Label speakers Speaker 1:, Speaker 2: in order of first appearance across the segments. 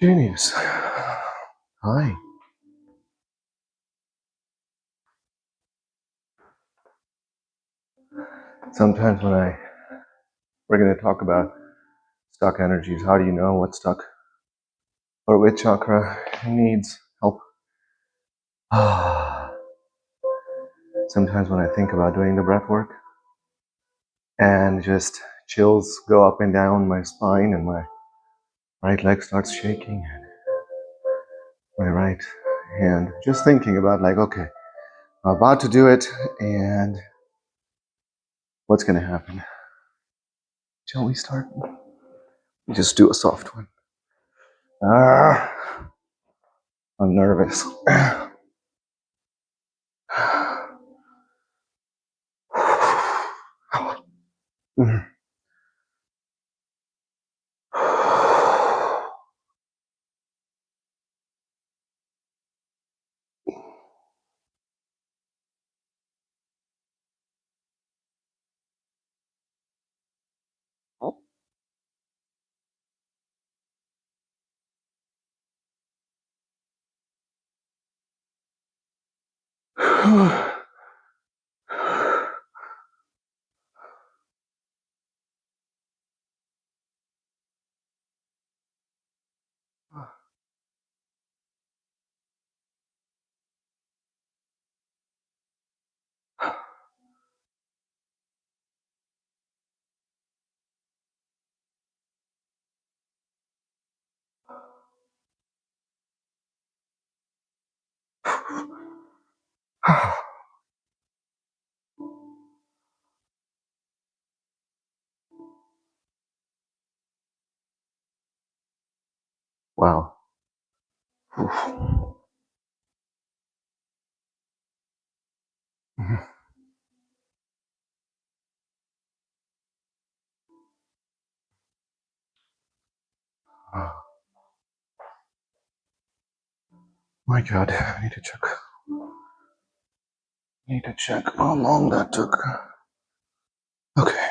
Speaker 1: Genius. Hi. Sometimes we're going to talk about stuck energies. How do you know what's stuck or which chakra needs help? Sometimes when I think about doing the breath work and just chills go up and down my spine and my right leg starts shaking and my right hand, just thinking about like, okay, I'm about to do it and what's going to happen? Shall we start? Just do a soft one. I'm nervous. Wow. My God, I need to check how long that took. Okay.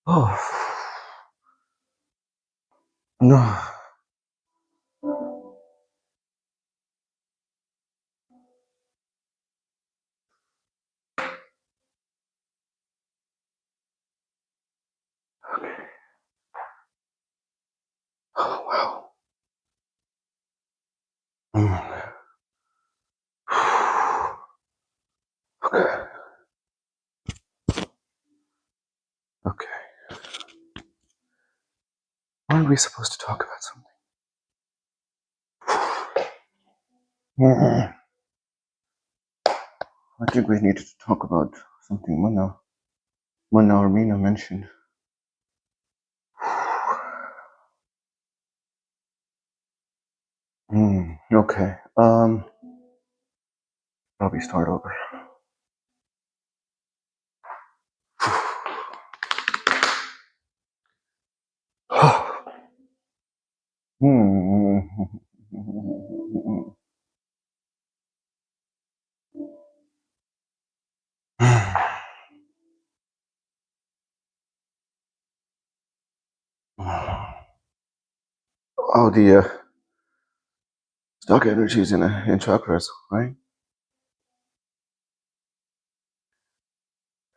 Speaker 1: Oh. No. Okay. Oh, wow. Okay. Okay. Aren't we supposed to talk about something? I think we needed to talk about something Mana or Mina mentioned. Okay. Probably start over. Oh, the stuck energies in chakras, right?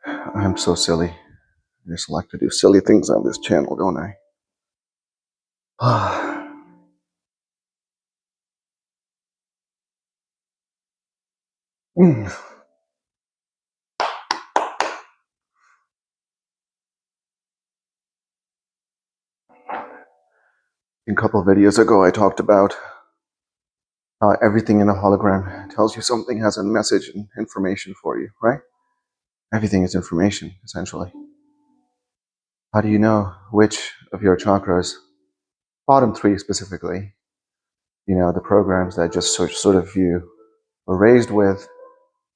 Speaker 1: I'm so silly. I just like to do silly things on this channel, don't I? A couple of videos ago, I talked about how everything in a hologram tells you something has a message and information for you, right? Everything is information, essentially. How do you know which of your chakras, bottom three specifically, the programs that just sort of you were raised with,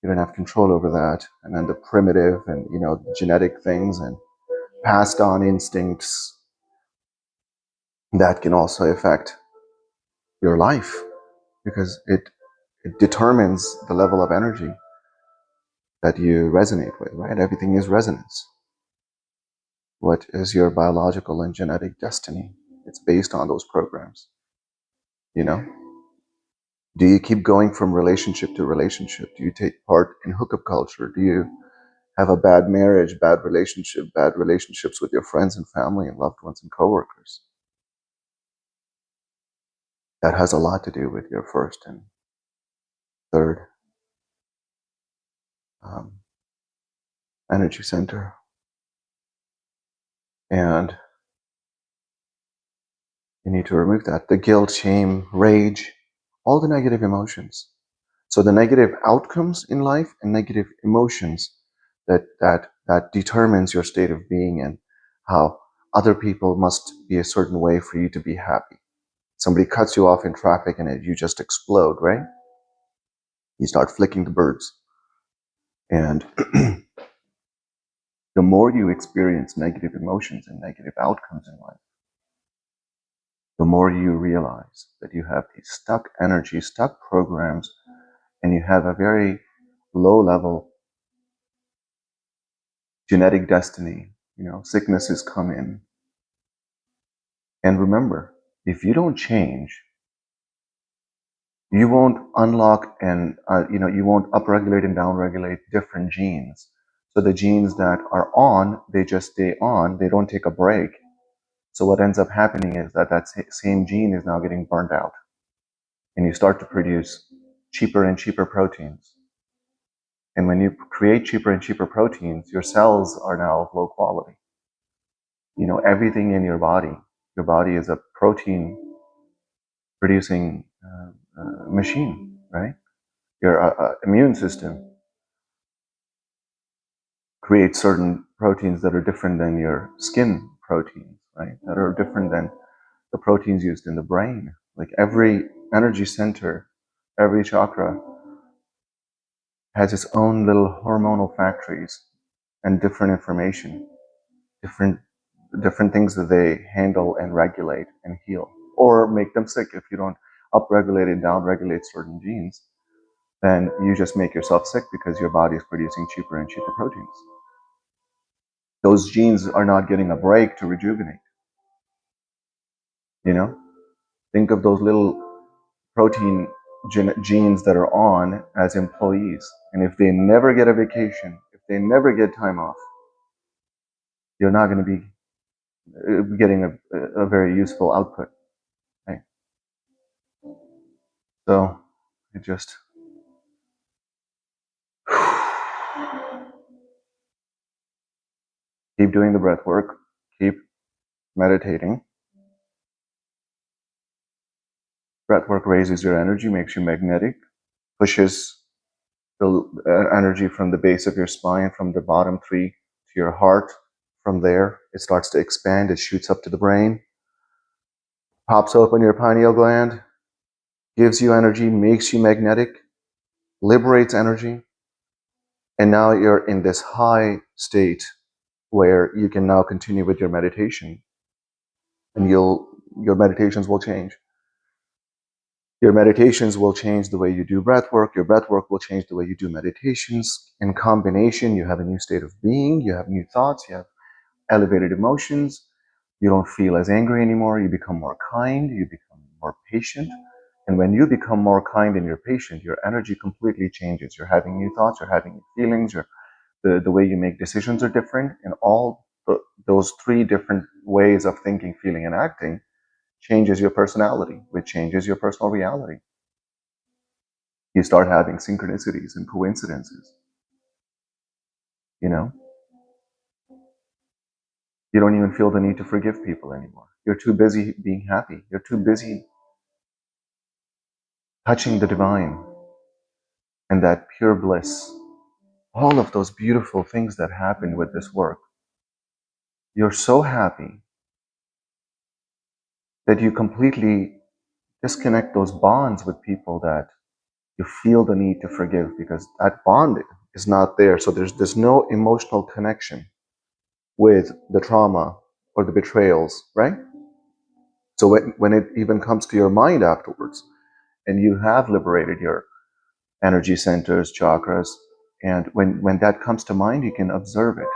Speaker 1: you don't have control over that, and then the primitive and, genetic things and passed on instincts that can also affect your life because it determines the level of energy that you resonate with, right? Everything is resonance. What is your biological and genetic destiny? It's based on those programs, Do you keep going from relationship to relationship? Do you take part in hookup culture? Do you have a bad marriage, bad relationships with your friends and family and loved ones and coworkers? That has a lot to do with your first and third energy center. And you need to remove that. The guilt, shame, rage, all the negative emotions. So the negative outcomes in life and negative emotions that determines your state of being and how other people must be a certain way for you to be happy. Somebody cuts you off in traffic and you just explode, right? You start flicking the birds. And the more you experience negative emotions and negative outcomes in life, the more you realize that you have these stuck energy, stuck programs, and you have a very low level genetic destiny. Sicknesses come in. And remember, if you don't change, you won't unlock and, you won't upregulate and downregulate different genes. So the genes that are on, they just stay on, they don't take a break. So what ends up happening is that same gene is now getting burnt out. And you start to produce cheaper and cheaper proteins. And when you create cheaper and cheaper proteins, your cells are now of low quality. Everything in your body is a protein producing machine, right? Your immune system creates certain proteins that are different than your skin proteins, right? That are different than the proteins used in the brain. Like every energy center, every chakra has its own little hormonal factories and different information, different things that they handle and regulate and heal, or make them sick. If you don't upregulate and downregulate certain genes, then you just make yourself sick because your body is producing cheaper and cheaper proteins. Those genes are not getting a break to rejuvenate. Think of those little protein genes that are on as employees. And if they never get a vacation, if they never get time off, you're not going to be getting a very useful output. Right? So it just keep doing the breath work, keep meditating. Breath work raises your energy, makes you magnetic, pushes the energy from the base of your spine, from the bottom three to your heart. From there, it starts to expand, it shoots up to the brain, pops open your pineal gland, gives you energy, makes you magnetic, liberates energy, and now you're in this high state where you can now continue with your meditation, and your meditations will change. Your meditations will change the way you do breath work. Your breath work will change the way you do meditations. In combination, you have a new state of being, you have new thoughts, you have elevated emotions. You don't feel as angry anymore. You become more kind, you become more patient. And when you become more kind and you're patient, your energy completely changes. You're having new thoughts, you're having new feelings, the way you make decisions are different. And all those three different ways of thinking, feeling, and acting changes your personality, which changes your personal reality. You start having synchronicities and coincidences. You don't even feel the need to forgive people anymore. You're too busy being happy. You're too busy touching the divine and that pure bliss. All of those beautiful things that happen with this work. You're so happy that you completely disconnect those bonds with people that you feel the need to forgive, because that bond is not there. So there's no emotional connection with the trauma or the betrayals, right? So when it even comes to your mind afterwards, and you have liberated your energy centers, chakras, and when that comes to mind, you can observe it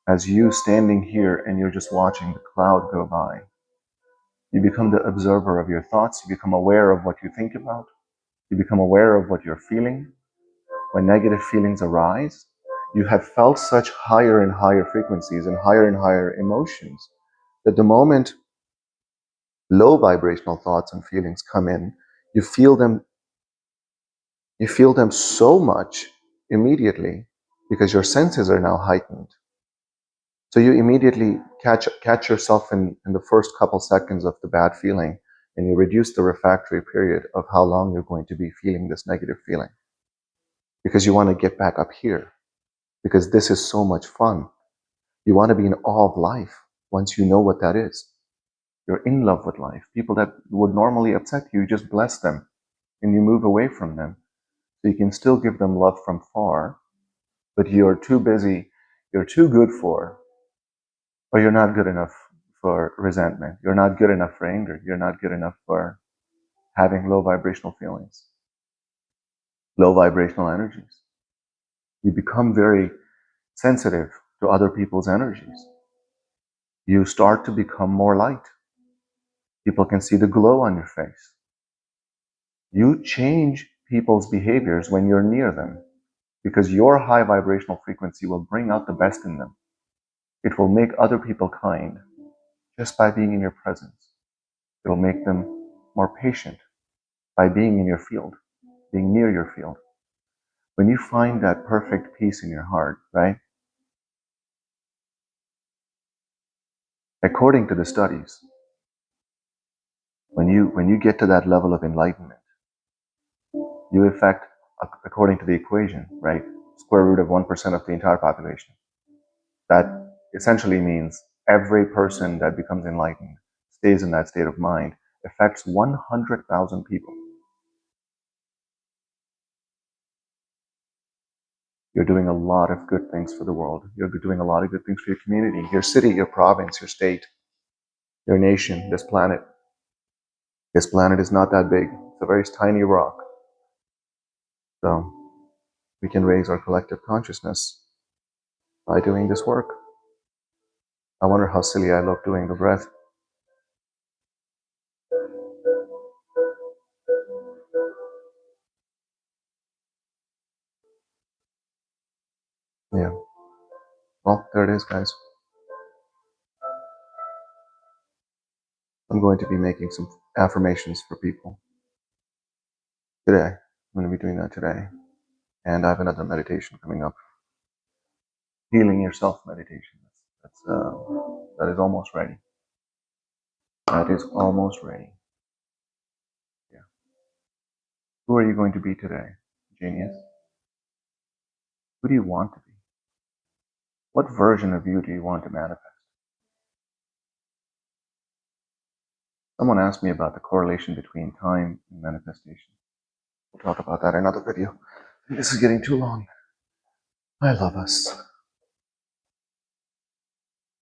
Speaker 1: as you standing here and you're just watching the cloud go by. You become the observer of your thoughts. You become aware of what you think about. You become aware of what you're feeling. When negative feelings arise, you have felt such higher and higher frequencies and higher emotions that the moment low vibrational thoughts and feelings come in, you feel them so much immediately, because your senses are now heightened. So you immediately catch yourself in the first couple seconds of the bad feeling, and you reduce the refractory period of how long you're going to be feeling this negative feeling. Because you want to get back up here, because this is so much fun. You want to be in awe of life once you know what that is. You're in love with life. People that would normally upset you, just bless them and you move away from them. So you can still give them love from far, but you're too busy, you're too good for, or you're not good enough for resentment. You're not good enough for anger. You're not good enough for having low vibrational feelings, low vibrational energies. You become very sensitive to other people's energies. You start to become more light. People can see the glow on your face. You change people's behaviors when you're near them, because your high vibrational frequency will bring out the best in them. It will make other people kind just by being in your presence. It will make them more patient by being in your field, being near your field. When you find that perfect peace in your heart, right? According to the studies, when you get to that level of enlightenment, you affect, according to the equation, right? Square root of 1% of the entire population. That essentially means every person that becomes enlightened, stays in that state of mind, affects 100,000 people. You're doing a lot of good things for the world. You're doing a lot of good things for your community, your city, your province, your state, your nation, this planet. This planet is not that big. It's a very tiny rock. So we can raise our collective consciousness by doing this work. I wonder how silly I look doing the breath. Yeah. Well, there it is, guys. I'm going to be making some affirmations for people today. I'm going to be doing that today. And I have another meditation coming up. Healing yourself meditation. That is almost ready. That is almost ready. Yeah. Who are you going to be today, genius? Who do you want to be? What version of you do you want to manifest? Someone asked me about the correlation between time and manifestation. We'll talk about that in another video. This is getting too long. I love us.